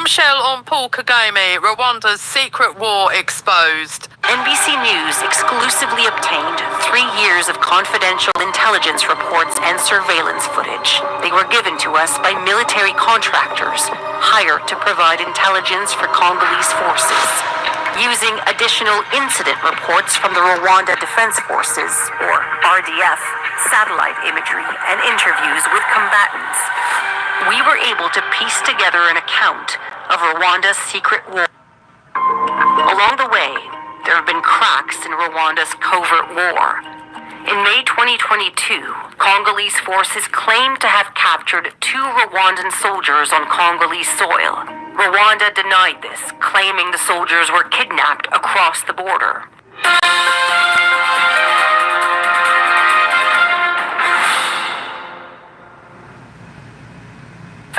Bombshell on Paul Kagame, Rwanda's secret war exposed. NBC News exclusively obtained 3 years of confidential intelligence reports and surveillance footage. They were given to us by military contractors hired to provide intelligence for Congolese forces. Using additional incident reports from the Rwanda Defense Forces, or RDF, satellite imagery, and interviews with combatants, we were able to piece together an account of Rwanda's secret war. Along the way, there have been cracks in Rwanda's covert war. In May 2022, Congolese forces claimed to have captured 2 Rwandan soldiers on Congolese soil. Rwanda denied this, claiming the soldiers were kidnapped across the border.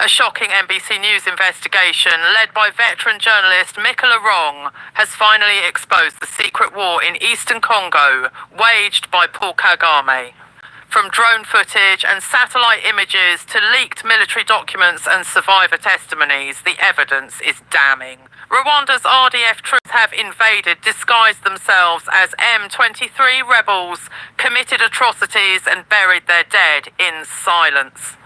A shocking NBC News investigation led by veteran journalist Mikola Wrong has finally exposed the secret war in eastern Congo waged by Paul Kagame. From drone footage and satellite images to leaked military documents and survivor testimonies, the evidence is damning. Rwanda's RDF troops have invaded, disguised themselves as M23 rebels, committed atrocities and buried their dead in silence.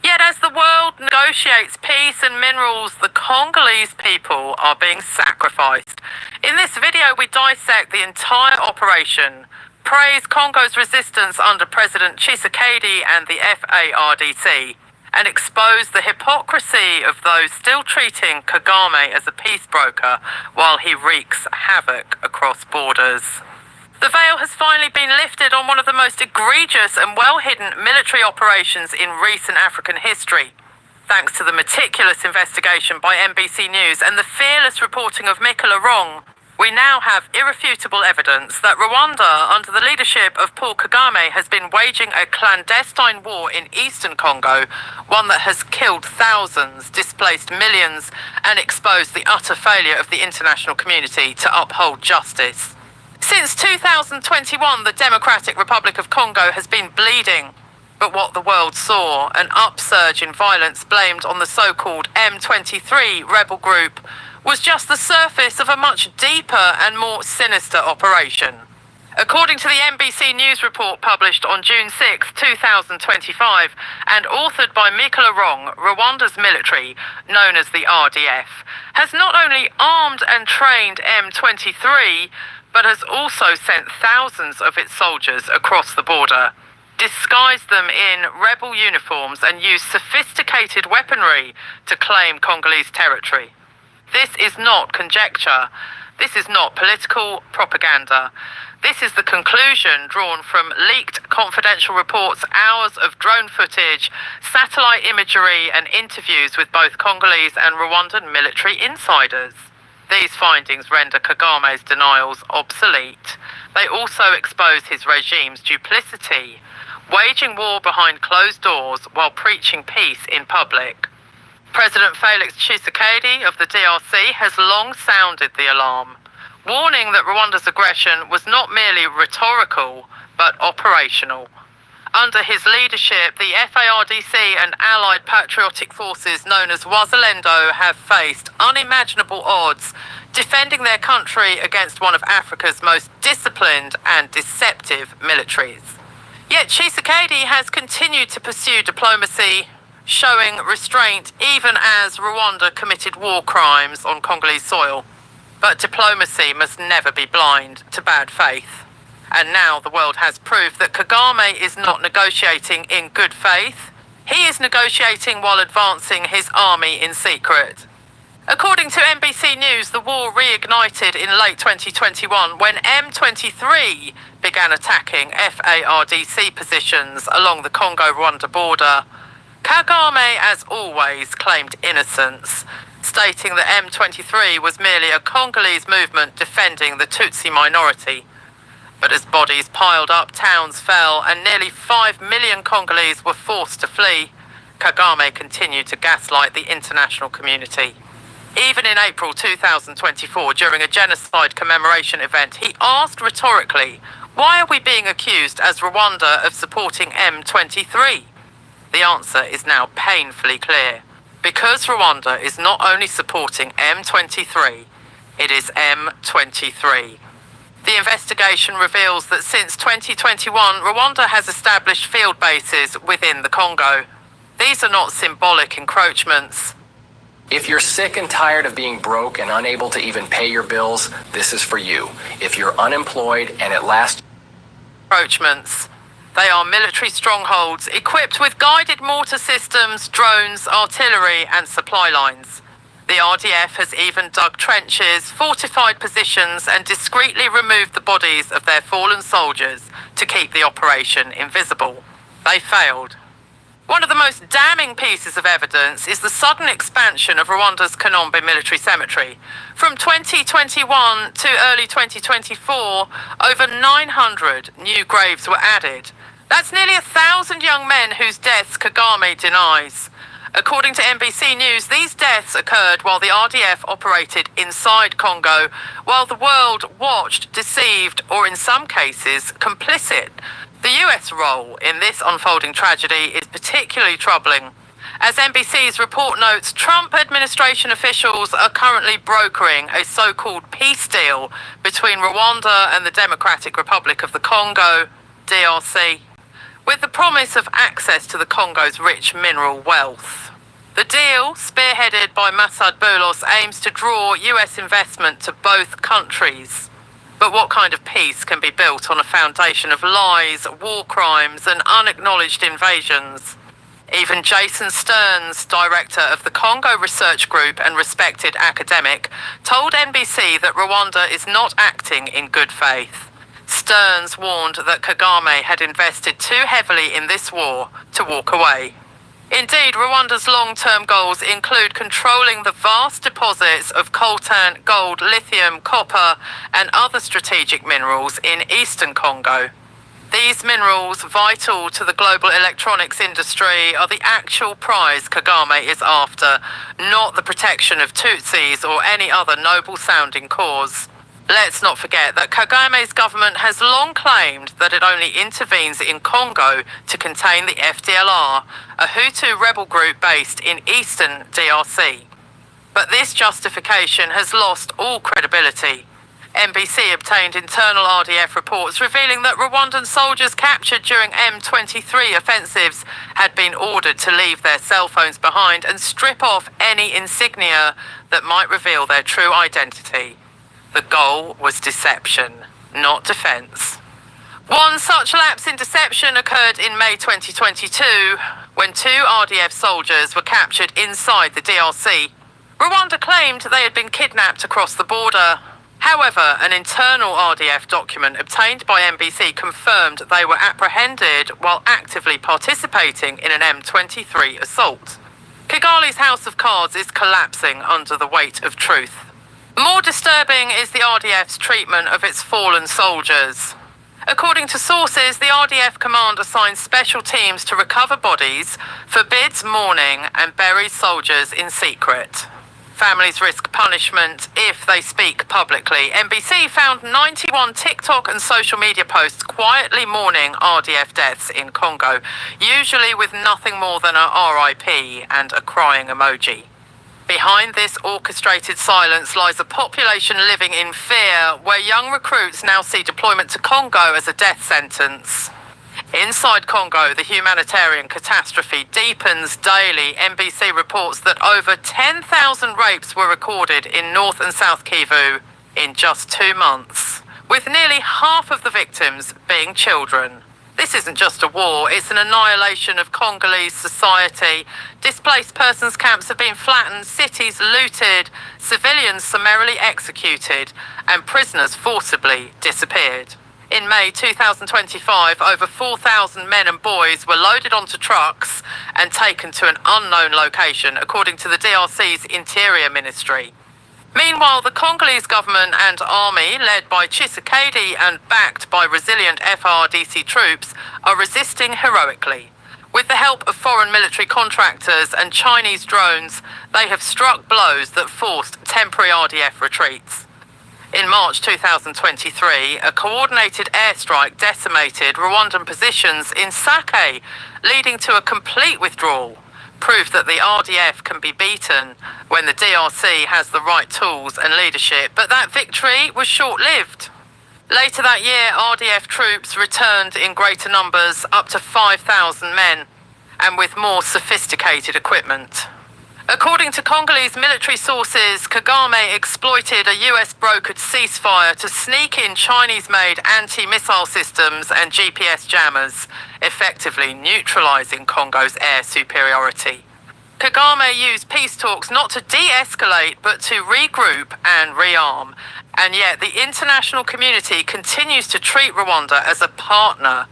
Yet as the world negotiates peace and minerals, the Congolese people are being sacrificed. In this video, we dissect the entire operation, praise Congo's resistance under President Tshisekedi and the FARDC, and expose the hypocrisy of those still treating Kagame as a peace broker while he wreaks havoc across borders. The veil has finally been lifted on one of the most egregious and well-hidden military operations in recent African history. Thanks to the meticulous investigation by NBC News and the fearless reporting of Mikola Wrong, we now have irrefutable evidence that Rwanda, under the leadership of Paul Kagame, has been waging a clandestine war in eastern Congo, one that has killed thousands, displaced millions, and exposed the utter failure of the international community to uphold justice. Since 2021, the Democratic Republic of Congo has been bleeding. But what the world saw, an upsurge in violence blamed on the so-called M23 rebel group, was just the surface of a much deeper and more sinister operation. According to the NBC News report published on June 6, 2025, and authored by Mikola Wrong, Rwanda's military, known as the RDF, has not only armed and trained M23, but has also sent thousands of its soldiers across the border, disguised them in rebel uniforms and used sophisticated weaponry to claim Congolese territory. This is not conjecture. This is not political propaganda. This is the conclusion drawn from leaked confidential reports, hours of drone footage, satellite imagery, and interviews with both Congolese and Rwandan military insiders. These findings render Kagame's denials obsolete. They also expose his regime's duplicity, waging war behind closed doors while preaching peace in public. President Felix Tshisekedi of the DRC has long sounded the alarm, warning that Rwanda's aggression was not merely rhetorical, but operational. Under his leadership, the FARDC and allied patriotic forces known as Wazalendo have faced unimaginable odds, defending their country against one of Africa's most disciplined and deceptive militaries. Yet Tshisekedi has continued to pursue diplomacy, showing restraint even as Rwanda committed war crimes on Congolese soil. But diplomacy must never be blind to bad faith. And now the world has proved that Kagame is not negotiating in good faith. He is negotiating while advancing his army in secret. According to NBC News, the war reignited in late 2021 when M23 began attacking FARDC positions along the Congo-Rwanda border. Kagame, as always, claimed innocence, stating that M23 was merely a Congolese movement defending the Tutsi minority. But as bodies piled up, towns fell, and nearly 5 million Congolese were forced to flee, Kagame continued to gaslight the international community. Even in April 2024, during a genocide commemoration event, he asked rhetorically, "Why are we being accused as Rwanda of supporting M23? The answer is now painfully clear. Because Rwanda is not only supporting M23, it is M23. The investigation reveals that since 2021, Rwanda has established field bases within the Congo. These are not symbolic encroachments. If you're sick and tired of being broke and unable to even pay your bills, this is for you. If you're unemployed and at last Encroachments. They are military strongholds equipped with guided mortar systems, drones, artillery and supply lines. The RDF has even dug trenches, fortified positions and discreetly removed the bodies of their fallen soldiers to keep the operation invisible. They failed. One of the most damning pieces of evidence is the sudden expansion of Rwanda's Kanombe military cemetery. From 2021 to early 2024, over 900 new graves were added. That's nearly 1,000 young men whose deaths Kagame denies. According to NBC News, these deaths occurred while the RDF operated inside Congo, while the world watched, deceived, or in some cases, complicit. The US role in this unfolding tragedy is particularly troubling. As NBC's report notes, Trump administration officials are currently brokering a so-called peace deal between Rwanda and the Democratic Republic of the Congo, DRC, with the promise of access to the Congo's rich mineral wealth. The deal, spearheaded by Masad Boulos, aims to draw US investment to both countries. But what kind of peace can be built on a foundation of lies, war crimes, and unacknowledged invasions? Even Jason Stearns, director of the Congo Research Group and respected academic, told NBC that Rwanda is not acting in good faith. Stearns warned that Kagame had invested too heavily in this war to walk away. Indeed, Rwanda's long-term goals include controlling the vast deposits of coltan, gold, lithium, copper, and other strategic minerals in eastern Congo. These minerals, vital to the global electronics industry, are the actual prize Kagame is after, not the protection of Tutsis or any other noble-sounding cause. Let's not forget that Kagame's government has long claimed that it only intervenes in Congo to contain the FDLR, a Hutu rebel group based in eastern DRC. But this justification has lost all credibility. NBC obtained internal RDF reports revealing that Rwandan soldiers captured during M23 offensives had been ordered to leave their cell phones behind and strip off any insignia that might reveal their true identity. The goal was deception, not defense. One such lapse in deception occurred in May 2022, when 2 RDF soldiers were captured inside the DRC. Rwanda claimed they had been kidnapped across the border. However, an internal RDF document obtained by NBC confirmed they were apprehended while actively participating in an M23 assault. Kigali's house of cards is collapsing under the weight of truth. More disturbing is the RDF's treatment of its fallen soldiers. According to sources, the RDF command assigns special teams to recover bodies, forbids mourning, and buries soldiers in secret. Families risk punishment if they speak publicly. NBC found 91 TikTok and social media posts quietly mourning RDF deaths in Congo, usually with nothing more than a RIP and a crying emoji. Behind this orchestrated silence lies a population living in fear, where young recruits now see deployment to Congo as a death sentence. Inside Congo, the humanitarian catastrophe deepens daily. NBC reports that over 10,000 rapes were recorded in North and South Kivu in just 2 months, with nearly half of the victims being children. This isn't just a war, it's an annihilation of Congolese society. Displaced persons camps have been flattened, cities looted, civilians summarily executed, and prisoners forcibly disappeared. In May 2025, over 4,000 men and boys were loaded onto trucks and taken to an unknown location, according to the DRC's Interior Ministry. Meanwhile, the Congolese government and army, led by Tshisekedi and backed by resilient FARDC troops, are resisting heroically. With the help of foreign military contractors and Chinese drones, they have struck blows that forced temporary RDF retreats. In March 2023, a coordinated airstrike decimated Rwandan positions in Sake, leading to a complete withdrawal. proved that the RDF can be beaten when the DRC has the right tools and leadership, but that victory was short-lived. Later that year, RDF troops returned in greater numbers, up to 5,000 men, and with more sophisticated equipment. According to Congolese military sources, Kagame exploited a US-brokered ceasefire to sneak in Chinese-made anti-missile systems and GPS jammers, effectively neutralizing Congo's air superiority. Kagame used peace talks not to de-escalate but to regroup and rearm, and yet the international community continues to treat Rwanda as a partner.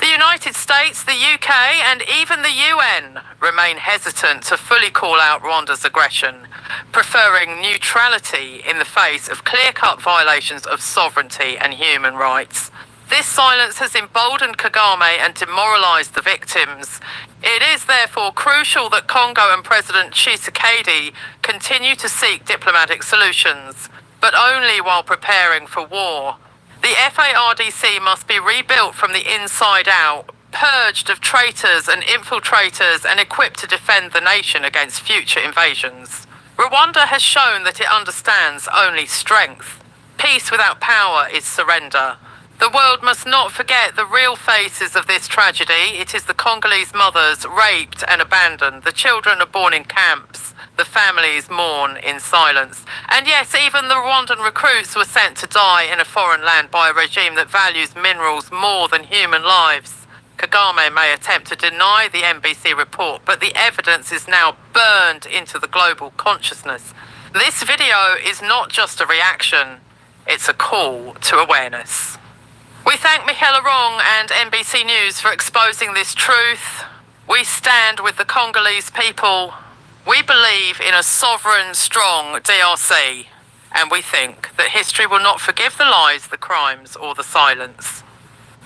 The United States, the UK, and even the UN remain hesitant to fully call out Rwanda's aggression, preferring neutrality in the face of clear-cut violations of sovereignty and human rights. This silence has emboldened Kagame and demoralized the victims. It is therefore crucial that Congo and President Tshisekedi continue to seek diplomatic solutions, but only while preparing for war. The FARDC must be rebuilt from the inside out, purged of traitors and infiltrators and equipped to defend the nation against future invasions. Rwanda has shown that it understands only strength. Peace without power is surrender. The world must not forget the real faces of this tragedy. It is the Congolese mothers raped and abandoned. The children are born in camps. The families mourn in silence. And yes, even the Rwandan recruits were sent to die in a foreign land by a regime that values minerals more than human lives. Kagame may attempt to deny the NBC report, but the evidence is now burned into the global consciousness. This video is not just a reaction, it's a call to awareness. We thank Michaela Wrong and NBC News for exposing this truth. We stand with the Congolese people. We believe in a sovereign, strong DRC, and we think that history will not forgive the lies, the crimes, or the silence.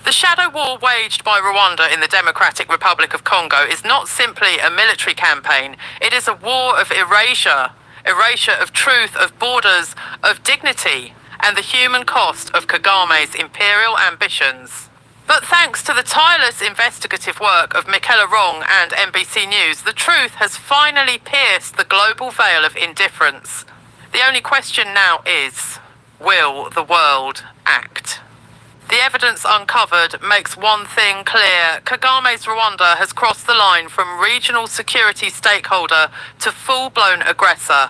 The shadow war waged by Rwanda in the Democratic Republic of Congo is not simply a military campaign. It is a war of erasure of truth, of borders, of dignity, and the human cost of Kagame's imperial ambitions. But thanks to the tireless investigative work of Michaela Wrong and NBC News, the truth has finally pierced the global veil of indifference. The only question now is, will the world act? The evidence uncovered makes one thing clear. Kagame's Rwanda has crossed the line from regional security stakeholder to full-blown aggressor.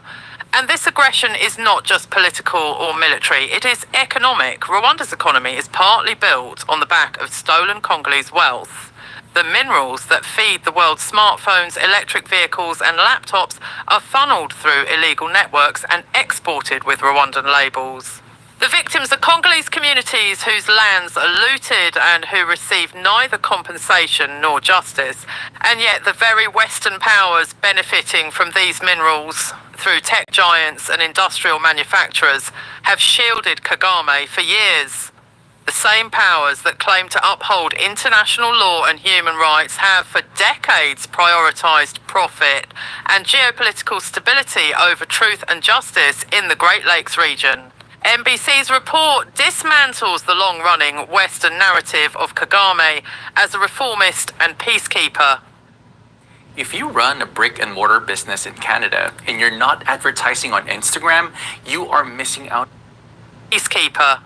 And this aggression is not just political or military, it is economic. Rwanda's economy is partly built on the back of stolen Congolese wealth. The minerals that feed the world's smartphones, electric vehicles and laptops are funneled through illegal networks and exported with Rwandan labels. The victims are Congolese communities whose lands are looted and who receive neither compensation nor justice. And yet the very Western powers benefiting from these minerals through tech giants and industrial manufacturers have shielded Kagame for years. The same powers that claim to uphold international law and human rights have for decades prioritized profit and geopolitical stability over truth and justice in the Great Lakes region. NBC's report dismantles the long-running Western narrative of Kagame as a reformist and peacekeeper. If you run a brick-and-mortar business in Canada and you're not advertising on Instagram, you are missing out. Peacekeeper.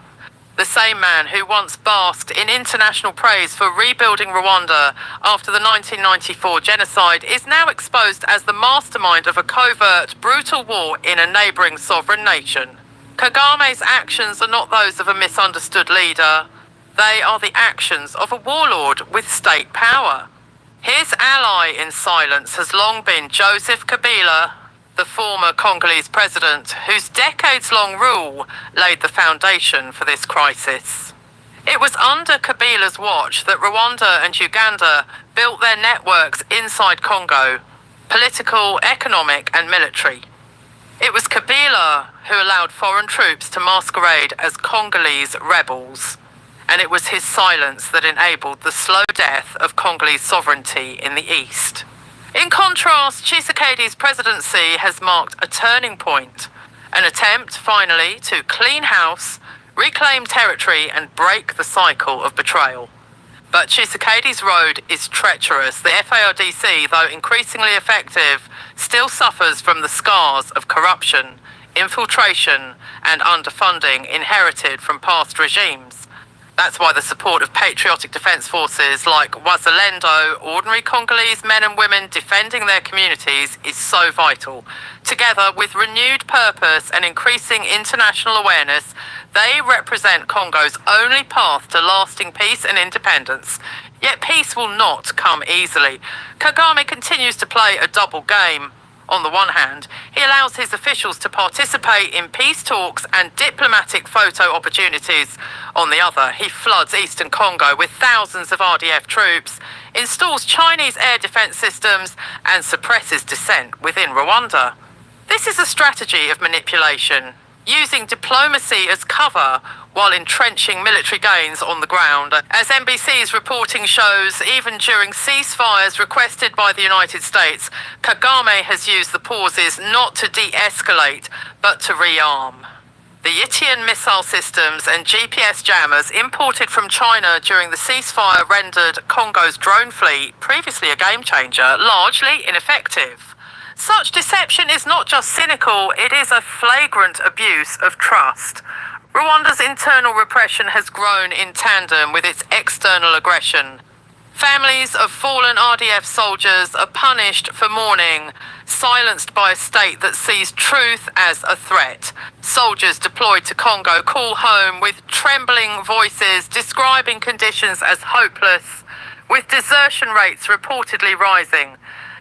The same man who once basked in international praise for rebuilding Rwanda after the 1994 genocide is now exposed as the mastermind of a covert, brutal war in a neighbouring sovereign nation. Kagame's actions are not those of a misunderstood leader. They are the actions of a warlord with state power. His ally in silence has long been Joseph Kabila, the former Congolese president, whose decades-long rule laid the foundation for this crisis. It was under Kabila's watch that Rwanda and Uganda built their networks inside Congo, political, economic and military. It was Kabila who allowed foreign troops to masquerade as Congolese rebels, and it was his silence that enabled the slow death of Congolese sovereignty in the east. In contrast, Tshisekedi's presidency has marked a turning point, an attempt, finally, to clean house, reclaim territory and break the cycle of betrayal. But Tshisekedi's road is treacherous. The FARDC, though increasingly effective, still suffers from the scars of corruption, infiltration, and underfunding inherited from past regimes. That's why the support of patriotic defence forces like Wazalendo, ordinary Congolese men and women defending their communities, is so vital. Together with renewed purpose and increasing international awareness, they represent Congo's only path to lasting peace and independence. Yet peace will not come easily. Kagame continues to play a double game. On the one hand, he allows his officials to participate in peace talks and diplomatic photo opportunities. On the other, he floods eastern Congo with thousands of RDF troops, installs Chinese air defense systems, and suppresses dissent within Rwanda. This is a strategy of manipulation, using diplomacy as cover while entrenching military gains on the ground. As NBC's reporting shows, even during ceasefires requested by the United States, Kagame has used the pauses not to de-escalate, but to rearm. The Yitian missile systems and GPS jammers imported from China during the ceasefire rendered Congo's drone fleet, previously a game changer, largely ineffective. Such deception is not just cynical, it is a flagrant abuse of trust. Rwanda's internal repression has grown in tandem with its external aggression. Families of fallen RDF soldiers are punished for mourning, silenced by a state that sees truth as a threat. Soldiers deployed to Congo call home with trembling voices describing conditions as hopeless, with desertion rates reportedly rising.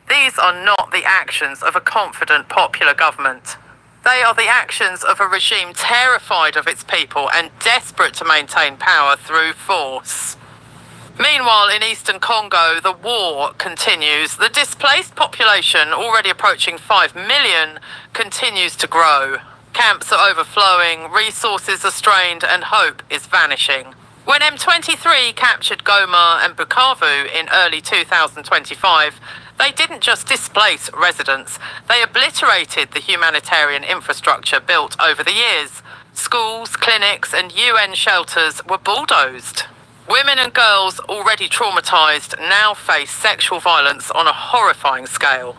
These are not the actions of a confident popular government. They are the actions of a regime terrified of its people and desperate to maintain power through force. Meanwhile, in eastern Congo, the war continues. The displaced population, already approaching 5 million, continues to grow. Camps are overflowing, resources are strained, and hope is vanishing. When M23 captured Goma and Bukavu in early 2025, they didn't just displace residents, they obliterated the humanitarian infrastructure built over the years. Schools, clinics, and UN shelters were bulldozed. Women and girls already traumatized now face sexual violence on a horrifying scale.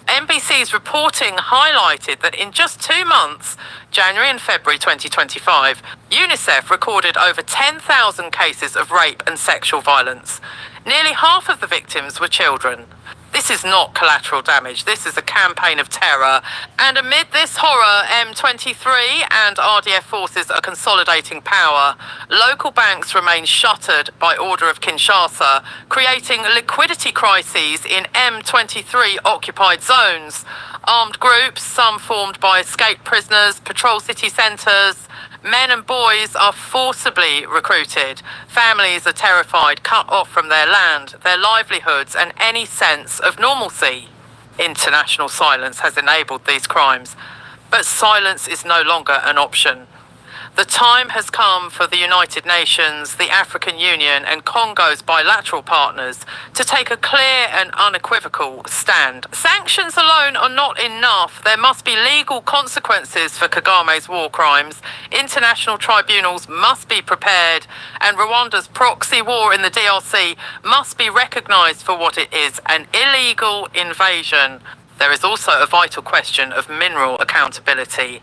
NBC's reporting highlighted that in just 2 months, January and February 2025, UNICEF recorded over 10,000 cases of rape and sexual violence. Nearly half of the victims were children. This is not collateral damage, this is a campaign of terror. And amid this horror, M23 and RDF forces are consolidating power. Local banks remain shuttered by order of Kinshasa, creating liquidity crises in M23 occupied zones. Armed groups, some formed by escaped prisoners, patrol city centres. Men and boys are forcibly recruited. Families are terrified, cut off from their land, their livelihoods, and any sense of normalcy. International silence has enabled these crimes, but silence is no longer an option. The time has come for the United Nations, the African Union, and Congo's bilateral partners to take a clear and unequivocal stand. Sanctions alone are not enough. There must be legal consequences for Kagame's war crimes. International tribunals must be prepared, and Rwanda's proxy war in the DRC must be recognized for what it is, an illegal invasion. There is also a vital question of mineral accountability.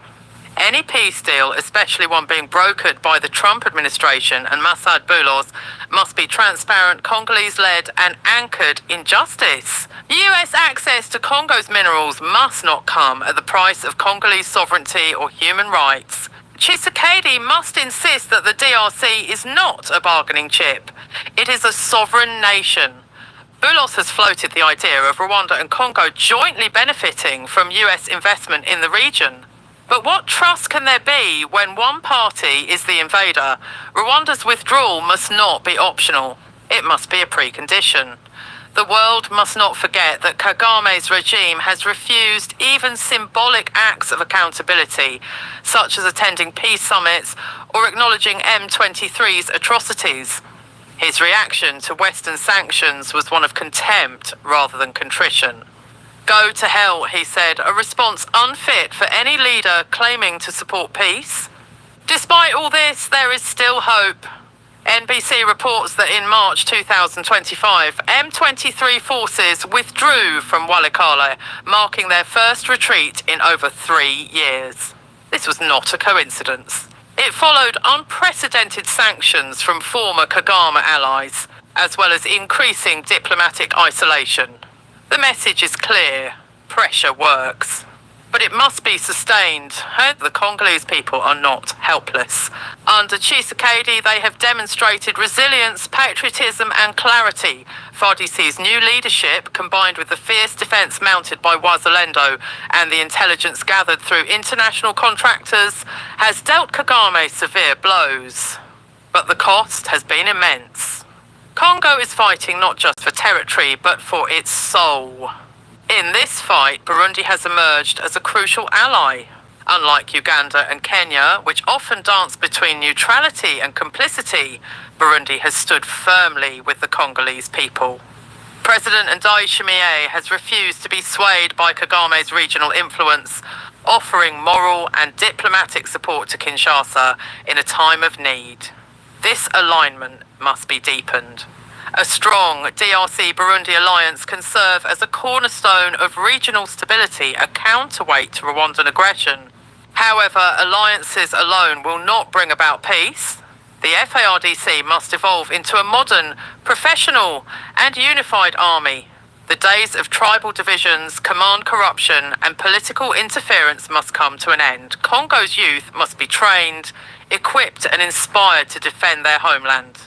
Any peace deal, especially one being brokered by the Trump administration and Masad Boulos, must be transparent, Congolese-led, and anchored in justice. US access to Congo's minerals must not come at the price of Congolese sovereignty or human rights. Tshisekedi must insist that the DRC is not a bargaining chip. It is a sovereign nation. Boulos has floated the idea of Rwanda and Congo jointly benefiting from US investment in the region. But what trust can there be when one party is the invader? Rwanda's withdrawal must not be optional. It must be a precondition. The world must not forget that Kagame's regime has refused even symbolic acts of accountability, such as attending peace summits or acknowledging M23's atrocities. His reaction to Western sanctions was one of contempt rather than contrition. Go to hell, he said, a response unfit for any leader claiming to support peace. Despite all this, there is still hope. NBC reports that in March 2025, M23 forces withdrew from Walikale, marking their first retreat in over 3 years. This was not a coincidence. It followed unprecedented sanctions from former Kagame allies, as well as increasing diplomatic isolation. The message is clear: pressure works. But it must be sustained. The Congolese people are not helpless. Under Tshisekedi, they have demonstrated resilience, patriotism and clarity. FARDC's new leadership, combined with the fierce defence mounted by Wazalendo and the intelligence gathered through international contractors, has dealt Kagame severe blows. But the cost has been immense. Congo is fighting not just for territory, but for its soul. In this fight, Burundi has emerged as a crucial ally. Unlike Uganda and Kenya, which often dance between neutrality and complicity, Burundi has stood firmly with the Congolese people. President Ndayishimiye has refused to be swayed by Kagame's regional influence, offering moral and diplomatic support to Kinshasa in a time of need. This alignment must be deepened. A strong DRC-Burundi alliance can serve as a cornerstone of regional stability, a counterweight to Rwandan aggression. However, alliances alone will not bring about peace. The FARDC must evolve into a modern, professional and unified army. The days of tribal divisions, command corruption and political interference must come to an end. Congo's youth must be trained, equipped and inspired to defend their homeland.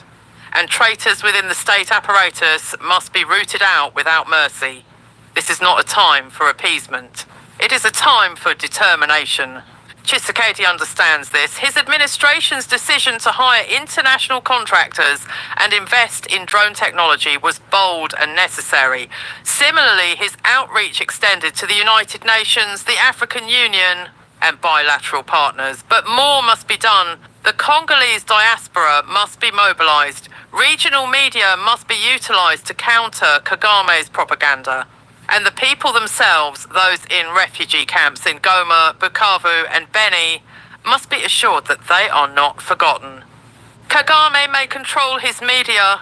And traitors within the state apparatus must be rooted out without mercy. This is not a time for appeasement. It is a time for determination. Tshisekedi understands this. His administration's decision to hire international contractors and invest in drone technology was bold and necessary. Similarly, his outreach extended to the United Nations, the African Union, and bilateral partners. But more must be done. The Congolese diaspora must be mobilized. Regional media must be utilized to counter Kagame's propaganda. And the people themselves, those in refugee camps in Goma, Bukavu and Beni, must be assured that they are not forgotten. Kagame may control his media,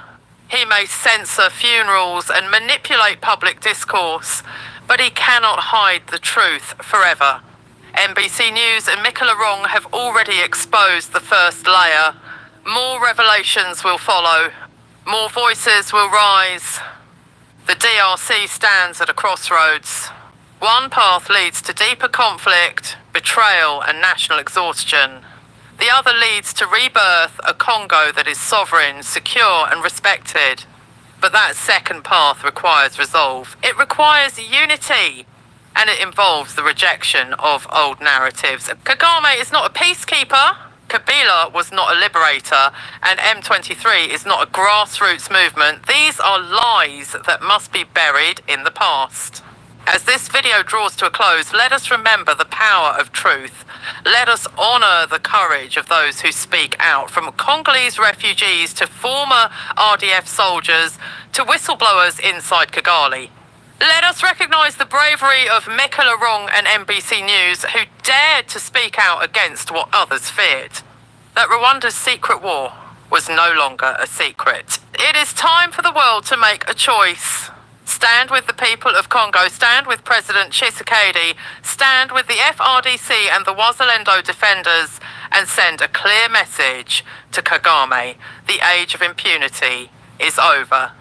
he may censor funerals and manipulate public discourse, but he cannot hide the truth forever. NBC News and Mikola Wrong have already exposed the first layer. More revelations will follow. More voices will rise. The DRC stands at a crossroads. One path leads to deeper conflict, betrayal and national exhaustion. The other leads to rebirth, a Congo that is sovereign, secure and respected. But that second path requires resolve. It requires unity. And it involves the rejection of old narratives. Kagame is not a peacekeeper. Kabila was not a liberator, and M23 is not a grassroots movement. These are lies that must be buried in the past. As this video draws to a close, let us remember the power of truth. Let us honour the courage of those who speak out, from Congolese refugees to former RDF soldiers to whistleblowers inside Kigali. Let us recognise the bravery of Mikola Wrong and NBC News, who dared to speak out against what others feared. That Rwanda's secret war was no longer a secret. It is time for the world to make a choice. Stand with the people of Congo, stand with President Tshisekedi, stand with the FRDC and the Wazalendo defenders, and send a clear message to Kagame. The age of impunity is over.